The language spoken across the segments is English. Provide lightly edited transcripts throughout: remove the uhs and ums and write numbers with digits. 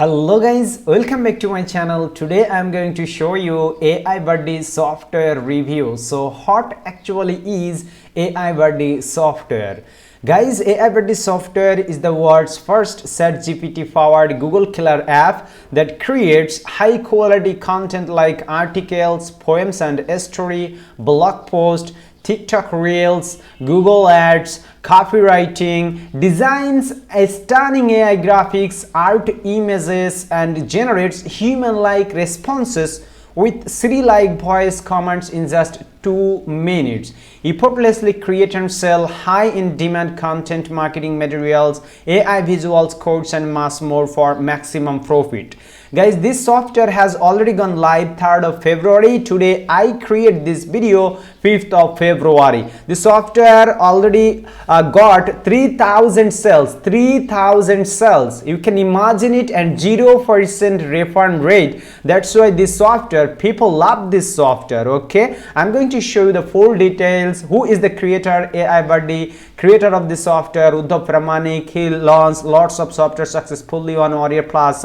Hello guys, welcome back to my channel. Today I'm going to show you AI Buddy software review. So what actually is AI Buddy software? Guys, AI Buddy software is the world's first ChatGPT powered Google killer app that creates high quality content like articles, poems and story, blog posts, TikTok Reels, Google Ads, copywriting, designs stunning AI graphics, art images, and generates human-like responses with Siri-like voice commands in just 2 minutes. Effortlessly create and sell high in demand content, marketing materials, AI visuals, codes and much more for maximum profit. Guys, this software has already gone live 3rd of February. Today I create this video 5th of February. The software already got 3000 sales. 3000 sales. You can imagine it, and 0% refund rate. That's why this software, people love this software. Okay, I'm going to show you the full details. Who is the creator? AI Buddy, creator of this software, Uddhav Pramanik. He launched lots of software successfully on Warrior Plus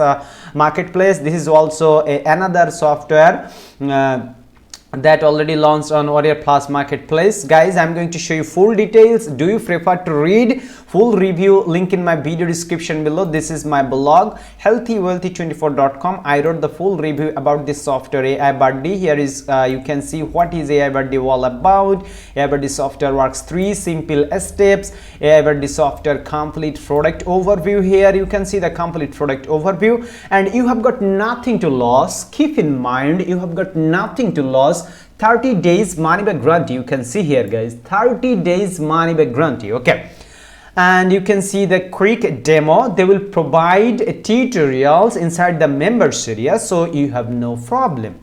marketplace. This is also another software that already launched on Warrior Plus marketplace. Guys, I'm going to show you full details. Do you prefer to read full review? Link in my video description below. This is my blog healthywealthy24.com. I wrote the full review about this software AI Buddy. Here is you can see what is AI Buddy all about. AI Buddy software works 3 simple steps. AI Buddy software complete product overview. Here you can see the complete product overview, and you have got nothing to lose. Keep in mind, you have got nothing to lose. 30 days money back guarantee. You can see here, guys, 30 days money back guarantee. Okay, and you can see the quick demo. They will provide tutorials inside the members area, so you have no problem.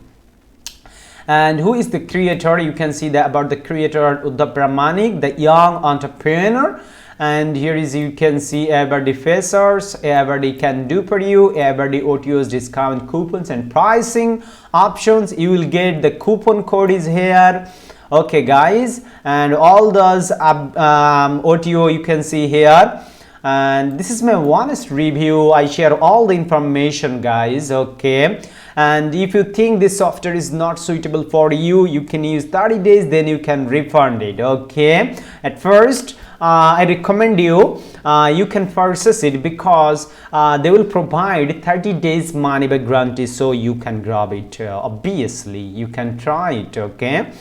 And who is the creator? You can see that about the creator, Uddhav Pramanik, the young entrepreneur. And here is, you can see AI Buddy features. AI Buddy can do for you. AI Buddy OTOs, discount coupons and pricing options. You will get the coupon code is here. Okay guys, and all those OTO you can see here. And this is my honest review. I share all the information, guys. Okay, and if you think this software is not suitable for you, you can use 30 days, then you can refund it. Okay, at first I recommend you you can purchase it because they will provide 30 days money back guarantee, so you can grab it. Obviously you can try it. Okay,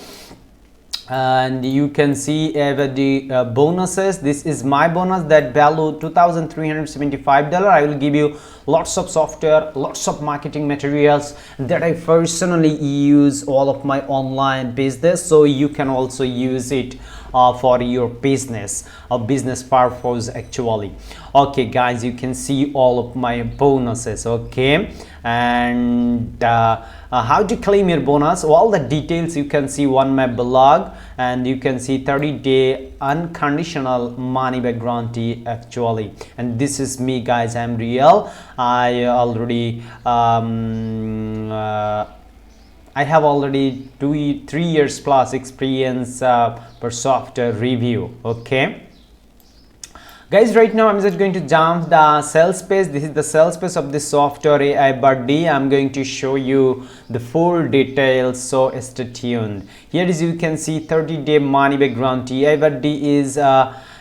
and you can see the bonuses. This is my bonus that value $2,375. I will give you lots of software, lots of marketing materials that I personally use all of my online business, so you can also use it for your business business purpose actually. Okay guys, you can see all of my bonuses. Okay, and how to claim your bonus, all the details you can see on my blog. And you can see 30-day unconditional money back guarantee actually. And this is me, guys. I'm real. I already I have already 3 years plus experience per software review. Okay guys, right now I'm just going to jump the sales page. This is the sales page of this software AI Buddy. I'm going to show you the full details, so stay tuned. Here is, you can see 30-day money back guarantee. AI Buddy is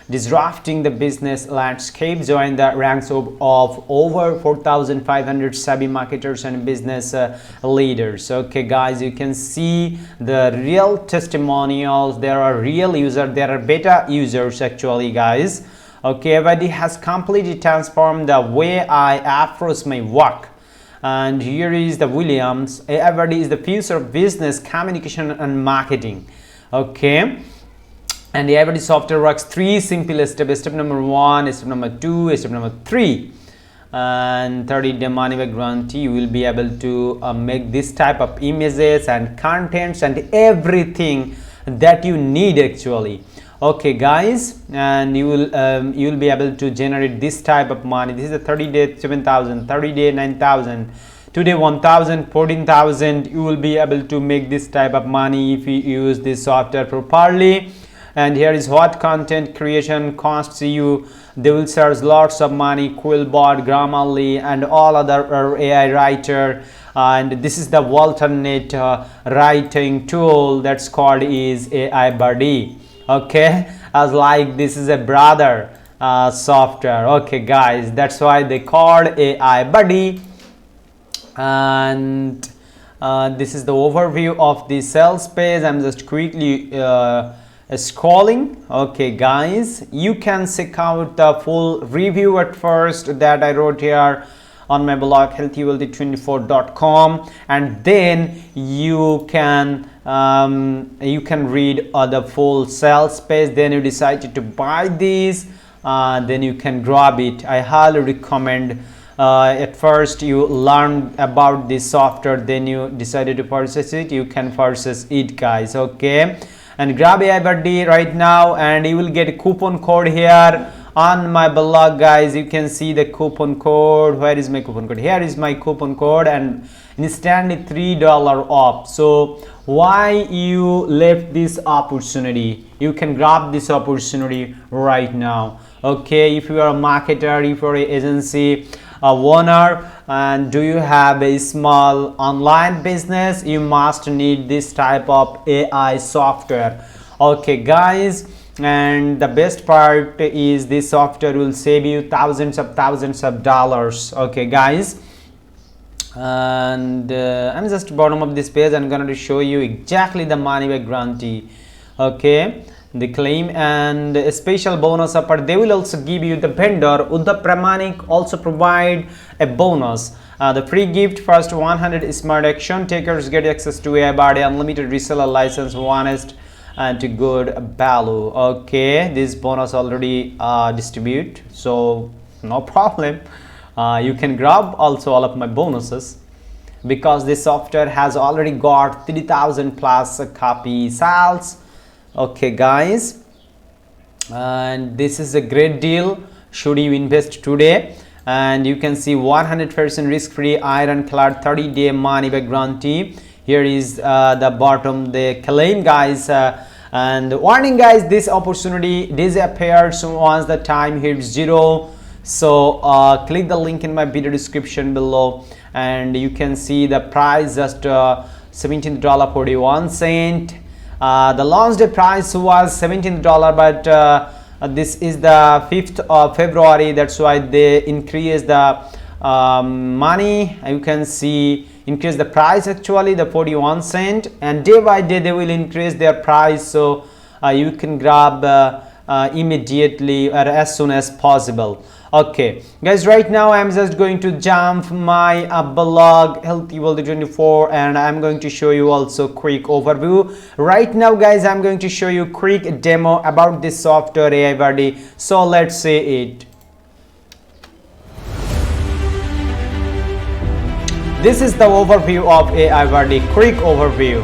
disrupting the business landscape. Join the ranks of over 4,500 savvy marketers and business leaders. Okay guys, you can see the real testimonials. There are real users, there are beta users actually, guys. Okay, AI Buddy has completely transformed the way I approach my work. And here is the Williams. AI Buddy is the future of business communication and marketing. Okay, and the AI Buddy software works 3 simple steps. Step number 1, step number 2, step number 3. And 30-day money back guarantee. You will be able to make this type of images and contents and everything that you need actually. Okay guys, and you will be able to generate this type of money. This is a 30-day 7,000, 30-day 9,000, today 1,000, 14,000. You will be able to make this type of money if you use this software properly. And here is what content creation costs you. They will charge lots of money. Quillbot, Grammarly, and all other AI writer. And this is the alternate writing tool that's called is AI Buddy. Okay, as like this is a brother software. Okay guys, that's why they called AI Buddy. And this is the overview of the sales page. I'm just quickly scrolling. Okay guys, you can check out the full review at first that I wrote here on my blog healthywealthy24.com, and then you can read the full sales page. Then you decided to buy this, then you can grab it. I highly recommend. At first you learn about this software, then you decided to purchase it, you can purchase it guys. Okay, and grab AI Buddy right now, and you will get a coupon code here on my blog guys. You can see the coupon code. Where is my coupon code? Here is my coupon code, and instantly $3 off. So why you left this opportunity? You can grab this opportunity right now. Okay, if you are a marketer, if you're an agency owner, and do you have a small online business, you must need this type of AI software. Okay guys, and the best part is this software will save you thousands of dollars. Okay guys, and I'm just bottom of this page. I'm going to show you exactly the money back guarantee. Okay, the claim and a special bonus offer. They will also give you the vendor Uddha Pramanik also provide a bonus. The free gift, first 100 smart action takers get access to AI Buddy, unlimited reseller license, honest and to good value. Okay, this bonus already distribute, so no problem. You can grab also all of my bonuses, because this software has already got 3,000 plus copy sales. Okay guys, and this is a great deal should you invest today. And you can see 100% risk-free ironclad 30-day money back guarantee. Here is the bottom, the claim guys, and warning guys, this opportunity disappears once the time hits 0. So click the link in my video description below, and you can see the price just $17.41. The launch day price was $17, but this is the 5th of February. That's why they increase the money. You can see increase the price actually the 41 cent, and day by day they will increase their price. So you can grab immediately or as soon as possible. Okay guys, right now I'm just going to jump my blog healthywealthy24, and I'm going to show you also quick overview. Right now guys, I'm going to show you quick demo about this software AI Buddy. So let's see it. This is the overview of AI Buddy, quick overview.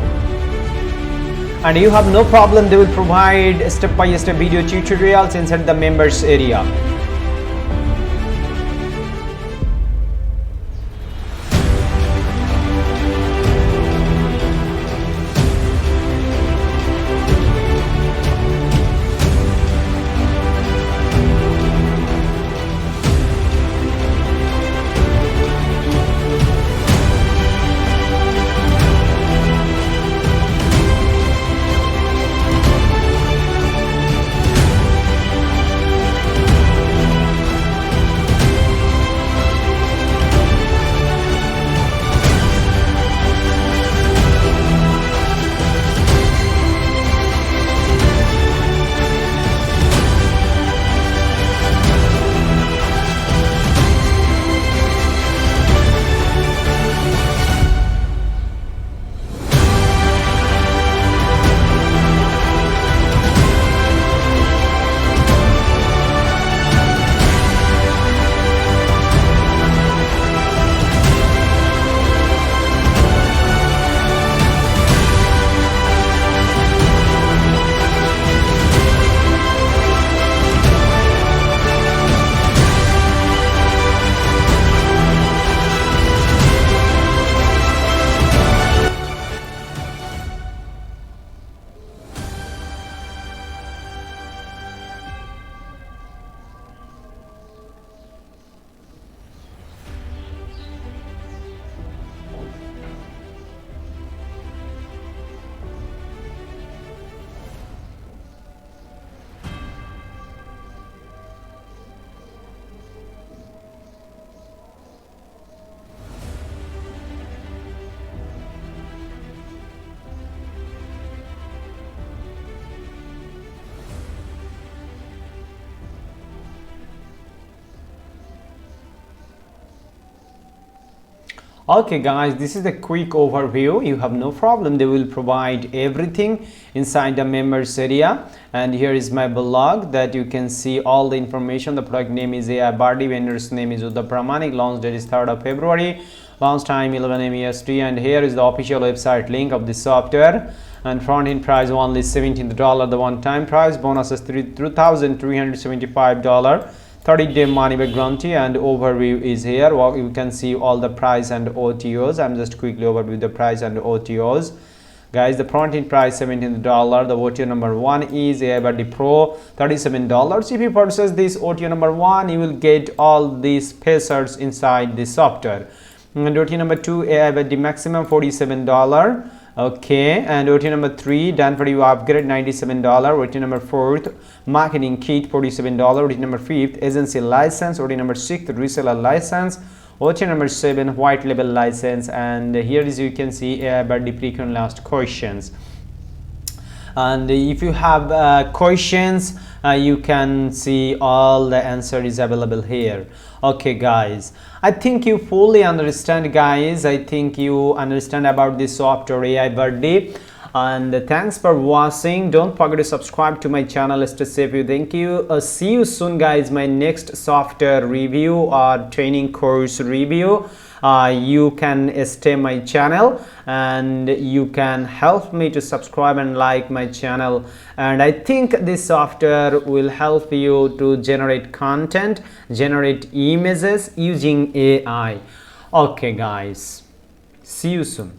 And you have no problem, they will provide step-by-step video tutorials inside the members area. Okay guys, this is the quick overview. You have no problem, they will provide everything inside the members area. And here is my blog that you can see all the information. The product name is AI Buddy, vendor's name is Uddhav Pramanik, launch date is 3rd of February, launch time 11 AM EST, and here is the official website link of the software. And front end price only $17, the one time price, bonus is $3,375, 30-day money back guarantee, and overview is here. Well, you can see all the price and OTOs. I'm just quickly overview the price and OTOs. Guys, the front end price $17, the OTO number 1 is AI Buddy Pro $37. If you purchase this OTO number 1, you will get all these features inside the software. And OTO number 2, AI Buddy Maximum $47. Okay, and OT number 3, done for you upgrade $97. OT number 4th, marketing kit $47. OT number 5th, agency license. OT number 6th, reseller license. OT number 7, white label license. And here is you can see AI Buddy frequent last questions. And if you have questions, you can see all the answer is available here. Okay guys, I think you fully understand guys. I think you understand about this software AI Buddy. And thanks for watching. Don't forget to subscribe to my channel. Stay safe. Thank you. See you soon guys. My next software review or training course review. You can stay my channel and you can help me to subscribe and like my channel. And I think this software will help you to generate content, generate images using AI. Okay guys, see you soon.